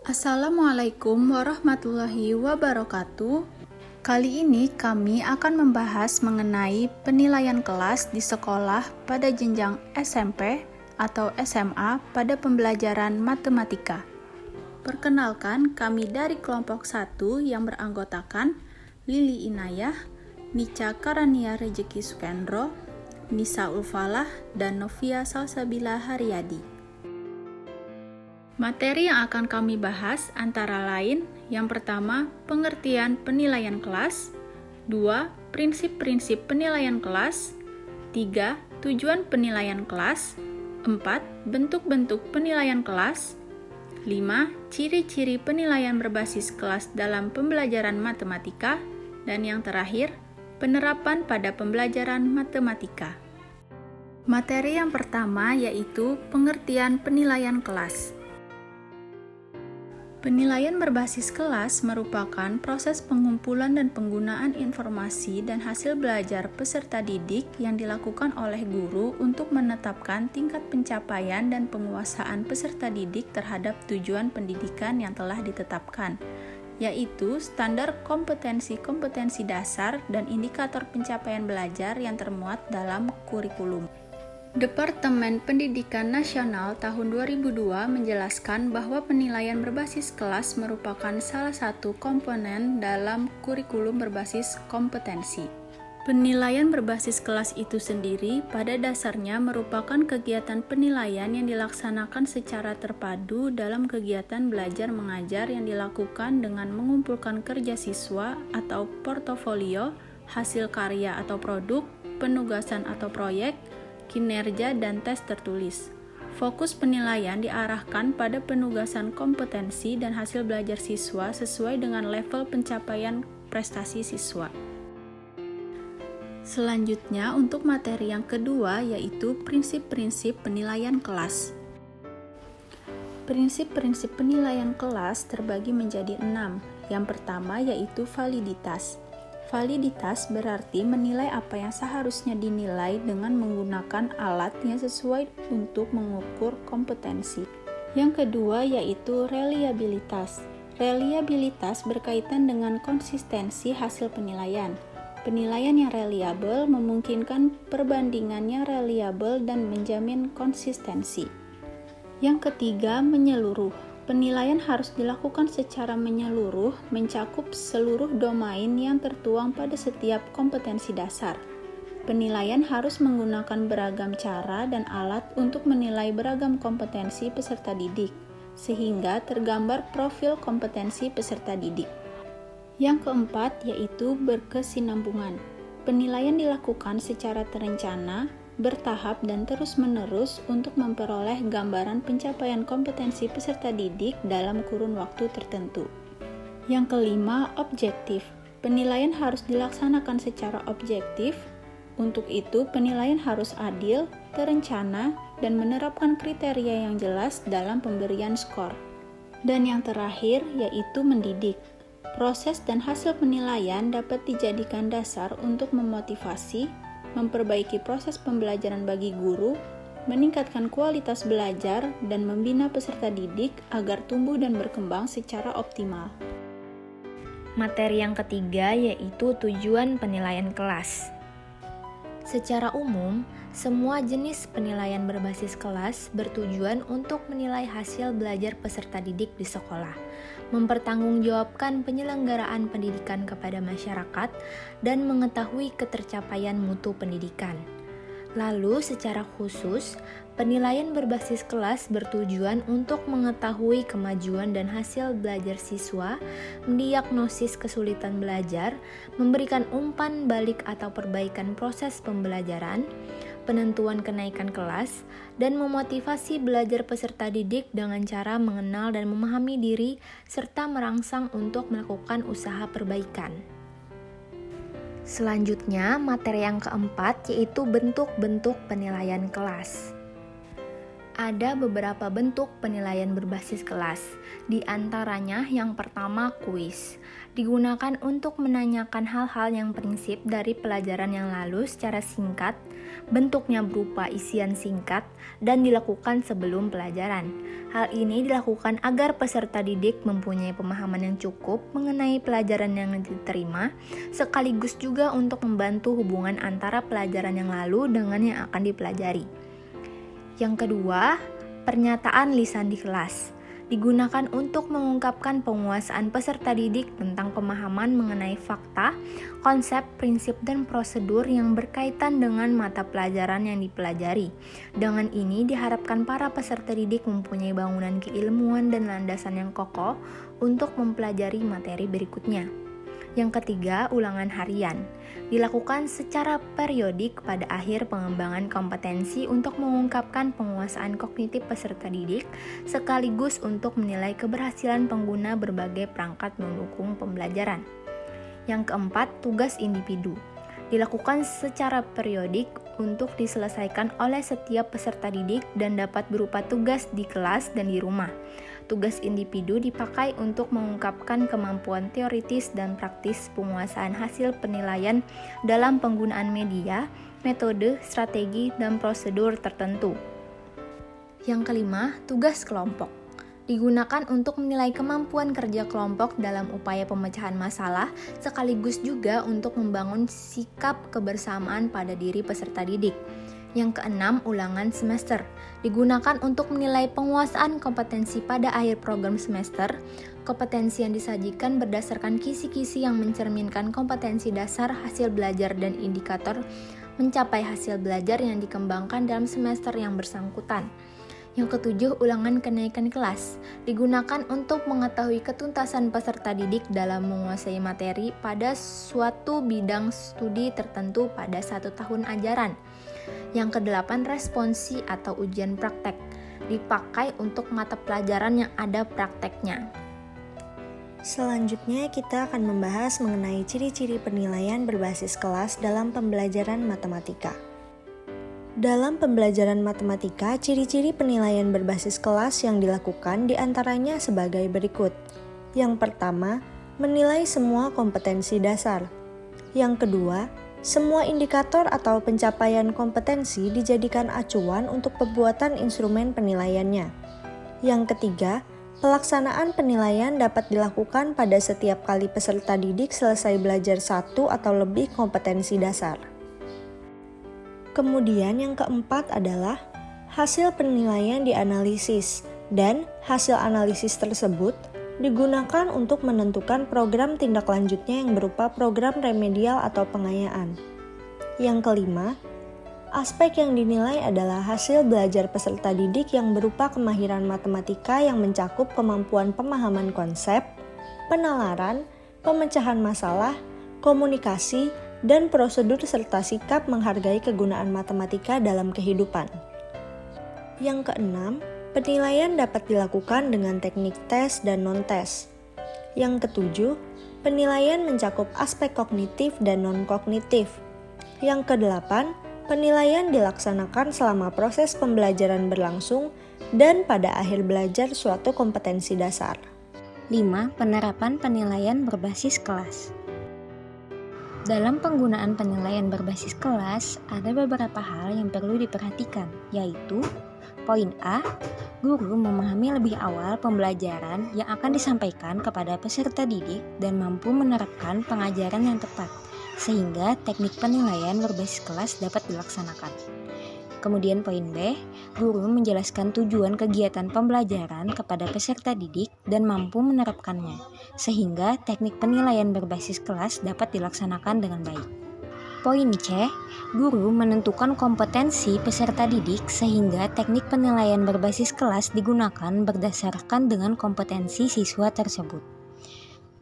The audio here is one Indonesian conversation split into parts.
Assalamualaikum warahmatullahi wabarakatuh. Kali ini kami akan membahas mengenai penilaian kelas di sekolah pada jenjang SMP atau SMA pada pembelajaran matematika. Perkenalkan, kami dari kelompok 1 yang beranggotakan Lili Inayah, Nica Karania Rejeki Sukendro, Nisa Ulfalah, dan Novia Salsabila Haryadi. Materi yang akan kami bahas antara lain, yang pertama, pengertian penilaian kelas, 2. Prinsip-prinsip penilaian kelas, 3. Tujuan penilaian kelas, 4. Bentuk-bentuk penilaian kelas, 5. Ciri-ciri penilaian berbasis kelas dalam pembelajaran matematika, dan yang terakhir, penerapan pada pembelajaran matematika. Materi yang pertama yaitu pengertian penilaian kelas. Penilaian berbasis kelas merupakan proses pengumpulan dan penggunaan informasi dan hasil belajar peserta didik yang dilakukan oleh guru untuk menetapkan tingkat pencapaian dan penguasaan peserta didik terhadap tujuan pendidikan yang telah ditetapkan, yaitu standar kompetensi-kompetensi dasar dan indikator pencapaian belajar yang termuat dalam kurikulum. Departemen Pendidikan Nasional tahun 2002 menjelaskan bahwa penilaian berbasis kelas merupakan salah satu komponen dalam kurikulum berbasis kompetensi. Penilaian berbasis kelas itu sendiri pada dasarnya merupakan kegiatan penilaian yang dilaksanakan secara terpadu dalam kegiatan belajar mengajar yang dilakukan dengan mengumpulkan kerja siswa atau portofolio, hasil karya atau produk, penugasan atau proyek, kinerja, dan tes tertulis. Fokus penilaian diarahkan pada penugasan kompetensi dan hasil belajar siswa sesuai dengan level pencapaian prestasi siswa. Selanjutnya, untuk materi yang kedua yaitu prinsip-prinsip penilaian kelas. Prinsip-prinsip penilaian kelas terbagi menjadi 6. Yang pertama yaitu validitas. Validitas berarti menilai apa yang seharusnya dinilai dengan menggunakan alat yang sesuai untuk mengukur kompetensi. Yang kedua yaitu reliabilitas. Reliabilitas berkaitan dengan konsistensi hasil penilaian. Penilaian yang reliabel memungkinkan perbandingannya reliabel dan menjamin konsistensi. Yang ketiga, menyeluruh. Penilaian harus dilakukan secara menyeluruh, mencakup seluruh domain yang tertuang pada setiap kompetensi dasar. Penilaian harus menggunakan beragam cara dan alat untuk menilai beragam kompetensi peserta didik, sehingga tergambar profil kompetensi peserta didik. Yang keempat yaitu berkesinambungan. Penilaian dilakukan secara terencana, bertahap dan terus-menerus untuk memperoleh gambaran pencapaian kompetensi peserta didik dalam kurun waktu tertentu. Yang kelima, objektif. Penilaian harus dilaksanakan secara objektif. Untuk itu, penilaian harus adil, terencana, dan menerapkan kriteria yang jelas dalam pemberian skor. Dan yang terakhir, yaitu mendidik. Proses dan hasil penilaian dapat dijadikan dasar untuk memotivasi, memperbaiki proses pembelajaran bagi guru, meningkatkan kualitas belajar, dan membina peserta didik agar tumbuh dan berkembang secara optimal. Materi yang ketiga yaitu tujuan penilaian kelas. Secara umum, semua jenis penilaian berbasis kelas bertujuan untuk menilai hasil belajar peserta didik di sekolah, mempertanggungjawabkan penyelenggaraan pendidikan kepada masyarakat, dan mengetahui ketercapaian mutu pendidikan. Lalu, secara khusus, penilaian berbasis kelas bertujuan untuk mengetahui kemajuan dan hasil belajar siswa, mendiagnosis kesulitan belajar, memberikan umpan balik atau perbaikan proses pembelajaran, penentuan kenaikan kelas, dan memotivasi belajar peserta didik dengan cara mengenal dan memahami diri serta merangsang untuk melakukan usaha perbaikan. Selanjutnya, materi yang keempat yaitu bentuk-bentuk penilaian kelas. Ada beberapa bentuk penilaian berbasis kelas. Di antaranya yang pertama kuis. Digunakan untuk menanyakan hal-hal yang prinsip dari pelajaran yang lalu secara singkat, bentuknya berupa isian singkat, dan dilakukan sebelum pelajaran. Hal ini dilakukan agar peserta didik mempunyai pemahaman yang cukup mengenai pelajaran yang diterima, sekaligus juga untuk membantu hubungan antara pelajaran yang lalu dengan yang akan dipelajari. Yang kedua, pernyataan lisan di kelas. Digunakan untuk mengungkapkan penguasaan peserta didik tentang pemahaman mengenai fakta, konsep, prinsip, dan prosedur yang berkaitan dengan mata pelajaran yang dipelajari. Dengan ini diharapkan para peserta didik mempunyai bangunan keilmuan dan landasan yang kokoh untuk mempelajari materi berikutnya. Yang ketiga, ulangan harian. Dilakukan secara periodik pada akhir pengembangan kompetensi untuk mengungkapkan penguasaan kognitif peserta didik, sekaligus untuk menilai keberhasilan pengguna berbagai perangkat mendukung pembelajaran. Yang keempat, tugas individu. Dilakukan secara periodik untuk diselesaikan oleh setiap peserta didik dan dapat berupa tugas di kelas dan di rumah. Tugas individu dipakai untuk mengungkapkan kemampuan teoritis dan praktis penguasaan hasil penilaian dalam penggunaan media, metode, strategi, dan prosedur tertentu. Yang kelima, tugas kelompok. Digunakan untuk menilai kemampuan kerja kelompok dalam upaya pemecahan masalah, sekaligus juga untuk membangun sikap kebersamaan pada diri peserta didik. Yang keenam, ulangan semester. Digunakan untuk menilai penguasaan kompetensi pada akhir program semester. Kompetensi yang disajikan berdasarkan kisi-kisi yang mencerminkan kompetensi dasar, hasil belajar, dan indikator mencapai hasil belajar yang dikembangkan dalam semester yang bersangkutan. Yang ketujuh, ulangan kenaikan kelas. Digunakan untuk mengetahui ketuntasan peserta didik dalam menguasai materi pada suatu bidang studi tertentu pada 1 tahun ajaran. Yang kedelapan, responsi atau ujian praktek. Dipakai untuk mata pelajaran yang ada prakteknya. Selanjutnya kita akan membahas mengenai ciri-ciri penilaian berbasis kelas dalam pembelajaran matematika. Dalam pembelajaran matematika, ciri-ciri penilaian berbasis kelas yang dilakukan diantaranya sebagai berikut. Yang pertama, menilai semua kompetensi dasar. Yang kedua, semua indikator atau pencapaian kompetensi dijadikan acuan untuk pembuatan instrumen penilaiannya. Yang ketiga, pelaksanaan penilaian dapat dilakukan pada setiap kali peserta didik selesai belajar 1 atau lebih kompetensi dasar. Kemudian yang keempat adalah hasil penilaian dianalisis, dan hasil analisis tersebut digunakan untuk menentukan program tindak lanjutnya yang berupa program remedial atau pengayaan. Yang kelima, aspek yang dinilai adalah hasil belajar peserta didik yang berupa kemahiran matematika yang mencakup kemampuan pemahaman konsep, penalaran, pemecahan masalah, komunikasi, dan prosedur serta sikap menghargai kegunaan matematika dalam kehidupan. Yang keenam, penilaian dapat dilakukan dengan teknik tes dan non-tes. Yang ketujuh, penilaian mencakup aspek kognitif dan non-kognitif. Yang kedelapan, penilaian dilaksanakan selama proses pembelajaran berlangsung dan pada akhir belajar suatu kompetensi dasar. 5. Penerapan penilaian berbasis kelas. Dalam penggunaan penilaian berbasis kelas, ada beberapa hal yang perlu diperhatikan, yaitu poin A, guru memahami lebih awal pembelajaran yang akan disampaikan kepada peserta didik dan mampu menerapkan pengajaran yang tepat, sehingga teknik penilaian berbasis kelas dapat dilaksanakan. Kemudian poin B, guru menjelaskan tujuan kegiatan pembelajaran kepada peserta didik dan mampu menerapkannya, sehingga teknik penilaian berbasis kelas dapat dilaksanakan dengan baik. Poin C, guru menentukan kompetensi peserta didik sehingga teknik penilaian berbasis kelas digunakan berdasarkan dengan kompetensi siswa tersebut.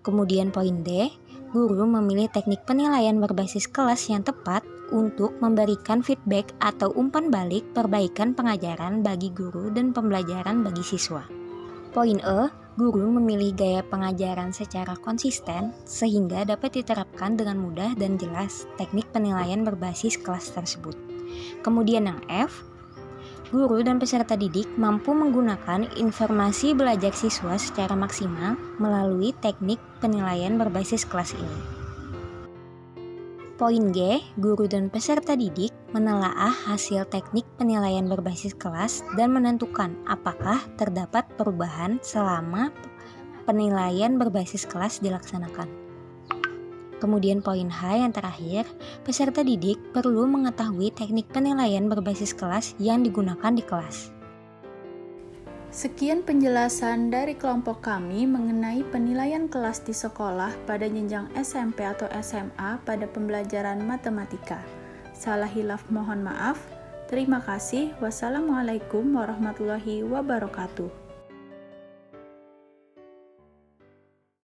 Kemudian poin D, guru memilih teknik penilaian berbasis kelas yang tepat untuk memberikan feedback atau umpan balik perbaikan pengajaran bagi guru dan pembelajaran bagi siswa. Poin E, guru memilih gaya pengajaran secara konsisten sehingga dapat diterapkan dengan mudah dan jelas teknik penilaian berbasis kelas tersebut. Kemudian yang F, guru dan peserta didik mampu menggunakan informasi belajar siswa secara maksimal melalui teknik penilaian berbasis kelas ini. Poin G, guru dan peserta didik menelaah hasil teknik penilaian berbasis kelas dan menentukan apakah terdapat perubahan selama penilaian berbasis kelas dilaksanakan. Kemudian poin H yang terakhir, peserta didik perlu mengetahui teknik penilaian berbasis kelas yang digunakan di kelas. Sekian penjelasan dari kelompok kami mengenai penilaian kelas di sekolah pada jenjang SMP atau SMA pada pembelajaran matematika. Salah hilaf mohon maaf. Terima kasih. Wassalamualaikum warahmatullahi wabarakatuh.